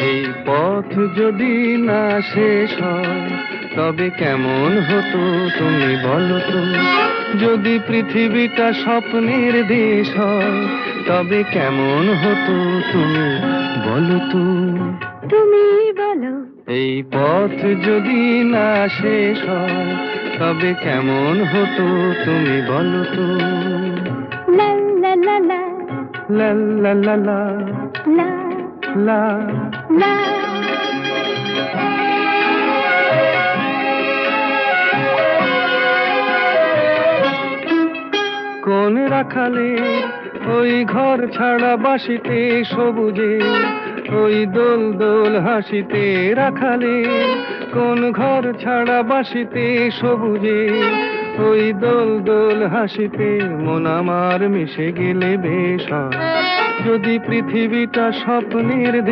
এই পথ যদি না শেষ হয় তবে কেমন হতো তুমি বলো তো? যদি পৃথিবীটা স্বপ্নের দেশ হয় তবে কেমন হতো তুমি বলো তো? তুমি বলো। এই পথ যদি না শেষ হয় তবে কেমন হতো তুমি বলো তো? লা লা লা লা লা লা লা লা লা লা। লা। কোন রাখালে ওই ঘর ছাড়া বাসিতে সবুজে, ওই দোল দোল হাসিতে রাখালে, কোন ঘর ছাড়া বাসিতে সবুজে, ওই দোল দোল হাসিতে মন আমার মিশে গেলে বেশ হয়। যদি পৃথিবীটা স্বপ্নের